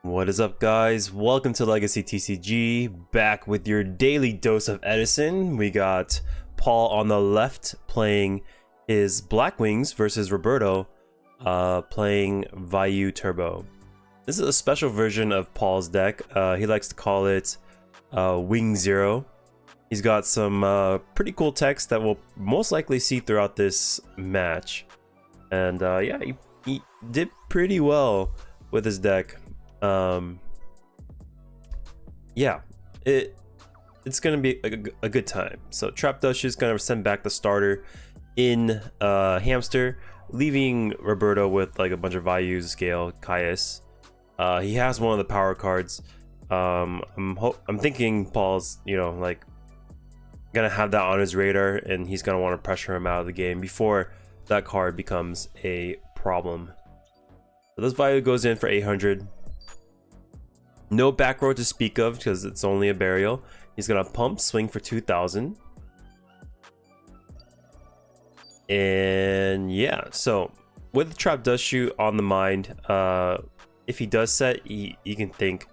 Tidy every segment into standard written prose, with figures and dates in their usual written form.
What is up, guys? Welcome to Legacy TCG, back with your daily dose of Edison. We got Paul on the left playing his Blackwings versus Roberto playing Vayu Turbo. This is a special version of Paul's deck. He likes to call it Wing Zero. He's got some pretty cool text that we'll most likely see throughout this match. And yeah, he did pretty well with his deck. Yeah, it's gonna be a good time. So Trapdosh is gonna send back the starter in Hamster, leaving Roberto with like a bunch of Vayu, Scale, Caius. He has one of the power cards. I'm thinking Paul's like gonna have that on his radar, and he's gonna want to pressure him out of the game before that card becomes a problem. So this Vayu goes in for 800. No back row to speak of because it's only a burial. He's gonna pump, swing for 2,000. And yeah, so with the Trap Dust Shoot on the mind, if he does set, you can think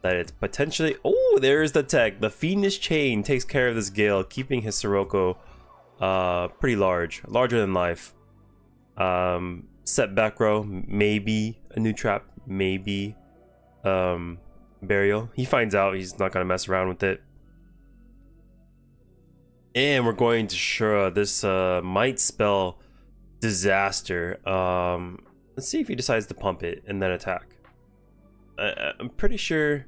that it's potentially... Oh, there's the tech. The Fiendish Chain takes care of this Gale, keeping his Sirocco pretty larger than life. Set back row, maybe a new trap, maybe burial. He finds out, he's not gonna mess around with it. And we're going to Shura. This might spell disaster. Let's see if he decides to pump it and then attack. I'm pretty sure...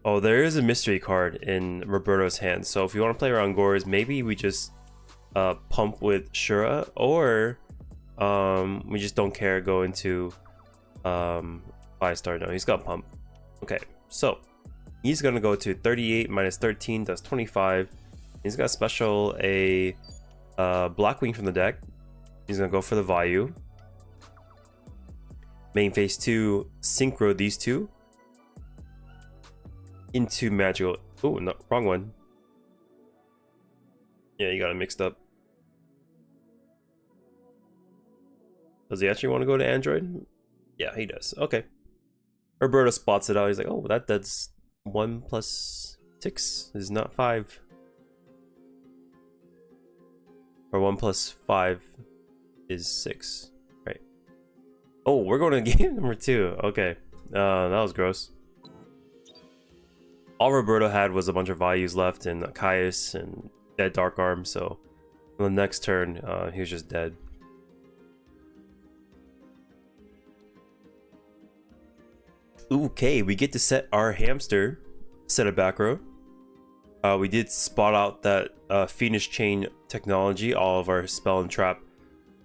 Oh, there is a mystery card in Roberto's hand, so if you want to play around Gores, maybe we just pump with Shura, or we just don't care, go into 5-star. No, he's got pump. Okay, so he's gonna go to 38 minus 13, that's 25. He's got special a Blackwing from the deck. He's gonna go for the Vayu. Main phase 2, synchro these two into magical. Oh, no, wrong one. Yeah, you got it mixed up. Does he actually want to go to Android? Yeah, he does. Okay. Roberto spots it out. He's like, oh, that's 1 plus 6 is not 5. Or 1 plus 5 is 6, right? Oh, we're going to game number 2. Okay, that was gross. All Roberto had was a bunch of Vayus left and Caius and dead Dark Arm. So on the next turn, he was just dead. Okay, we get to set our Hamster, set a back row. We did spot out that Fiendish Chain technology. All of our spell and trap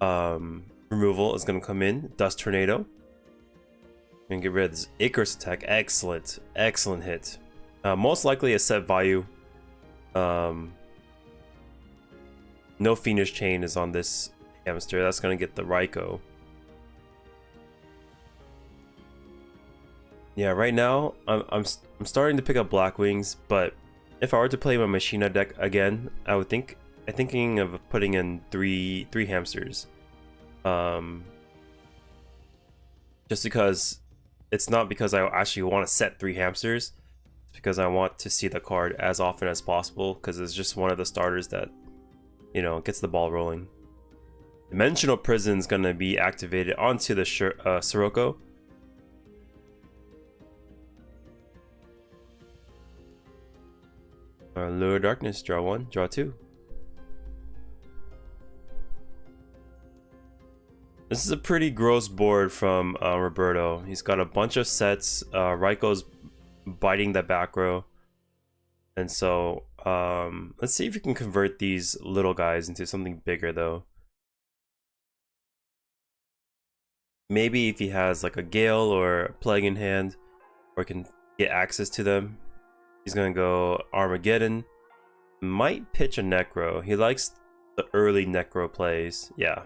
removal is going to come in. Dust Tornado. And get rid of this Icarus attack. Excellent hit. Most likely a set Vayu. No Fiendish Chain is on this Hamster. That's going to get the Raikou. Yeah, right now I'm starting to pick up Blackwings, but if I were to play my Machina deck again, I'm thinking of putting in three Hamsters. Just because it's not because I actually want to set 3 Hamsters, it's because I want to see the card as often as possible, because it's just one of the starters that, gets the ball rolling. Dimensional Prison is going to be activated onto the Sirocco. Lure Darkness, draw 1, draw 2. This is a pretty gross board from Roberto. He's got a bunch of sets. Raikou's biting that back row. And so, let's see if we can convert these little guys into something bigger, though. Maybe if he has like a Gale or a Plague in hand, or can get access to them. He's gonna go Armageddon. Might pitch a Necro. He likes the early Necro plays. Yeah.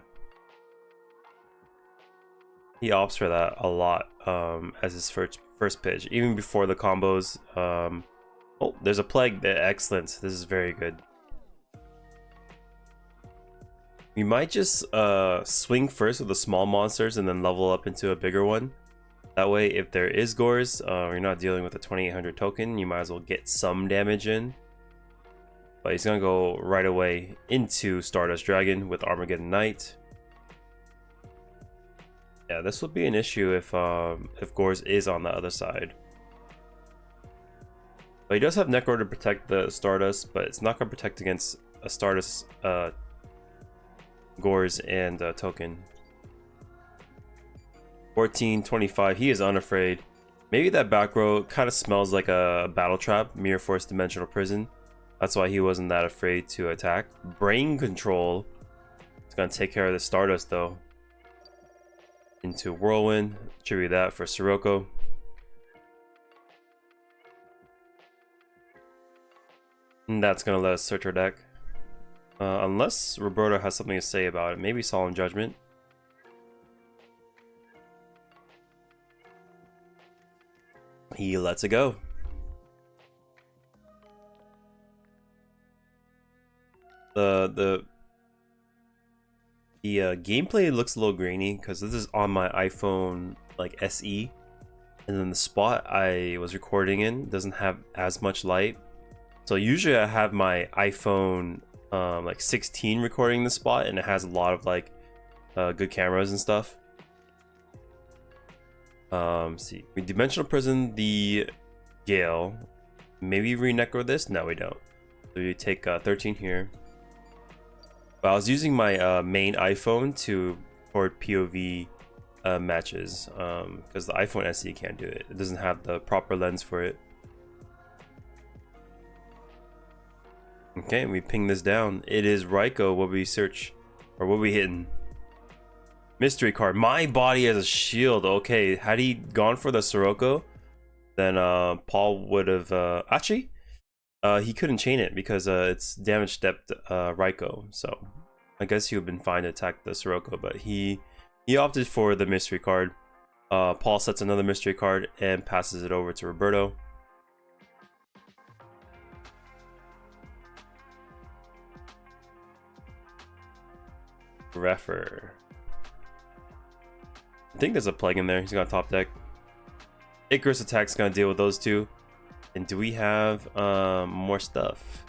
He opts for that a lot as his first pitch, even before the combos. Oh, there's a Plague. Excellent. This is very good. We might just swing first with the small monsters and then level up into a bigger one. That way, if there is Gores, you're not dealing with a 2800 token, you might as well get some damage in. But he's gonna go right away into Stardust Dragon with Armageddon Knight. Yeah, this would be an issue if Gores is on the other side. But he does have Necro to protect the Stardust, but it's not gonna protect against a Stardust, Gores and token. 1425. He is unafraid. Maybe that back row kind of smells like a battle trap, Mirror Force Dimensional Prison. That's why he wasn't that afraid to attack. Brain Control. It's gonna take care of the Stardust though. Into Whirlwind. Tribute that for Sirocco. And that's gonna let us search our deck. Unless Roberto has something to say about it. Maybe Solemn Judgment. He lets it go. The gameplay looks a little grainy because this is on my iPhone like SE, and then the spot I was recording in doesn't have as much light. So usually I have my iPhone like 16 recording the spot, and it has a lot of like good cameras and stuff. See, we Dimensional Prison the Gale. Maybe re-necro this? No, we don't. So we take 13 here. But I was using my main iPhone to record POV matches because the iPhone SE can't do it. It doesn't have the proper lens for it. Okay, we ping this down. It is Raikou. What we search, or what we hitting? Mystery card. My body as a shield. Okay, had he gone for the Sirocco, then Paul would have actually he couldn't chain it because it's damage stepped Raikou. So I guess he would have been fine to attack the Sirocco, but he opted for the mystery card. Paul sets another mystery card and passes it over to Roberto. Refer. I think there's a plague in there. He's got top deck. Icarus attack's gonna deal with those two. And do we have more stuff?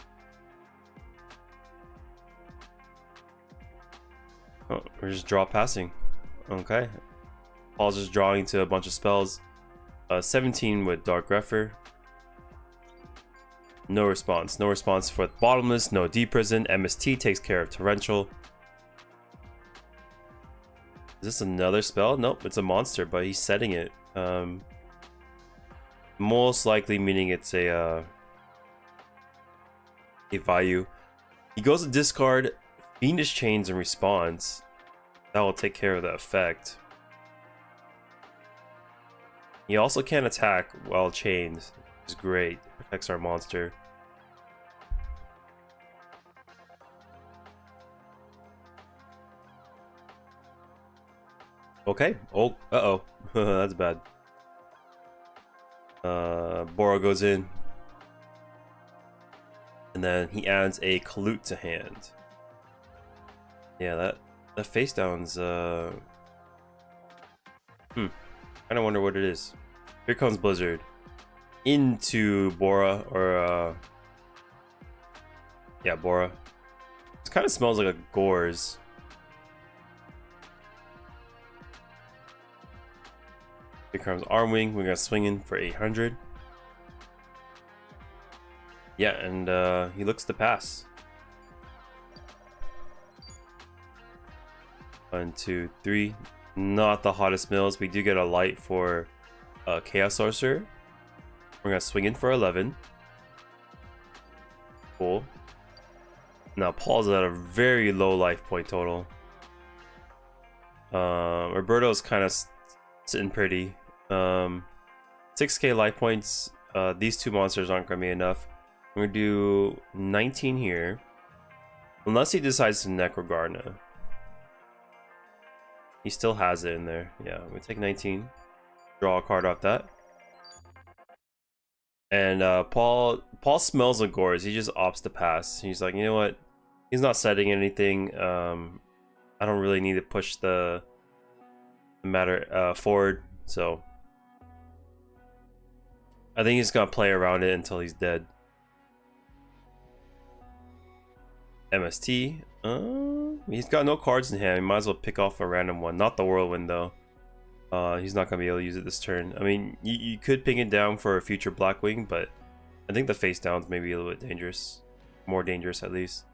Oh, we're just draw passing. Okay. Paul's just drawing to a bunch of spells. 17 with Dark Refer. No response. No response for Bottomless. No D Prison. MST takes care of Torrential. Is this another spell? Nope, it's a monster, but he's setting it. Most likely meaning it's a Vayu. He goes to discard Fiendish Chains in response. That will take care of the effect. He also can't attack while chained, which is great. Protects our monster. Okay. Oh, uh-oh. That's bad. Bora goes in. And then he adds a Kalute to hand. Yeah, that face down's I kinda wonder what it is. Here comes Blizzard. Into Bora, or yeah, Bora. It kinda smells like a Gores. Here comes Armwing. We're gonna swing in for 800. Yeah, and he looks to pass. 1, 2, 3. Not the hottest mills. We do get a light for Chaos Sorcerer. We're gonna swing in for 11. Cool. Now Paul's at a very low life point total. Roberto's kind of sitting pretty. 6k life points. These two monsters aren't gonna be enough. We're gonna do 19 here, unless he decides to Necrogarna. He still has it in there. Yeah, we take 19. Draw a card off that. And Paul smells like Gores. He just opts to pass. He's like, you know what? He's not setting anything. I don't really need to push the matter forward. So I think he's gonna play around it until he's dead. MST. He's got no cards in hand. He might as well pick off a random one. Not the whirlwind though. He's not gonna be able to use it this turn. I mean, you could ping it down for a future Blackwing, but I think the face down's maybe a little bit dangerous. More dangerous at least.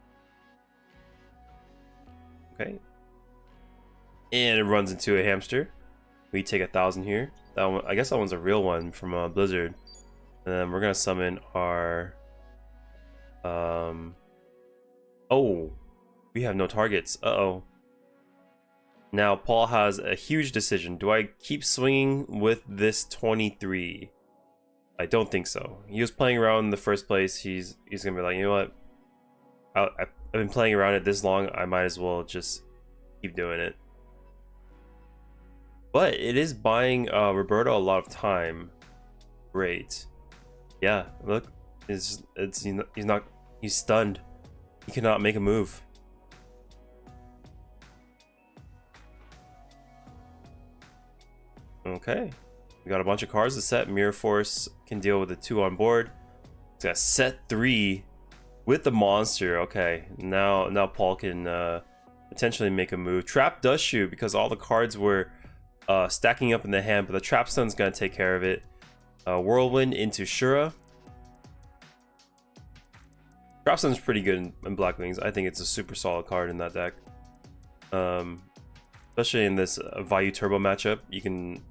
Okay. And it runs into a hamster. We take 1,000 here. That one, I guess that one's a real one from Blizzard. And then we're gonna summon our oh, we have no targets. Uh-oh. Now Paul has a huge decision. Do I keep swinging with this 23? I don't think so. He was playing around in the first place. He's gonna be like, you know what? I've been playing around it this long. I might as well just keep doing it. But it is buying Roberto a lot of time. Great. Yeah, look, he's stunned. He cannot make a move. Okay, we got a bunch of cards to set. Mirror Force can deal with the 2 on board. He's got set 3 with the monster. Okay, now Paul can potentially make a move. Trap does shoot because all the cards were stacking up in the hand, but the Trap Stone's gonna take care of it. Whirlwind into Shura. Trap Stone's pretty good in Blackwings. I think it's a super solid card in that deck. Especially in this Vayu Turbo matchup, you can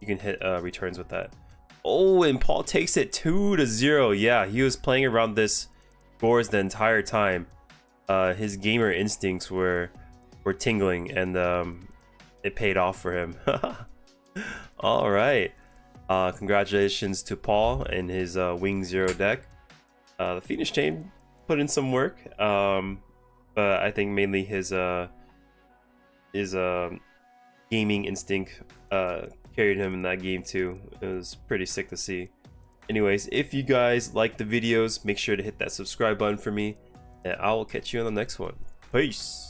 hit returns with that. Oh, and Paul takes it 2-0. Yeah, he was playing around this scores the entire time. His gamer instincts were tingling, and it paid off for him. All right. Congratulations to Paul and his Wing Zero deck. The Phoenix Chain put in some work, but I think mainly his gaming instinct carried him in that game too. It was pretty sick to see. Anyways, if you guys like the videos, make sure to hit that subscribe button for me, and I will catch you on the next one. Peace.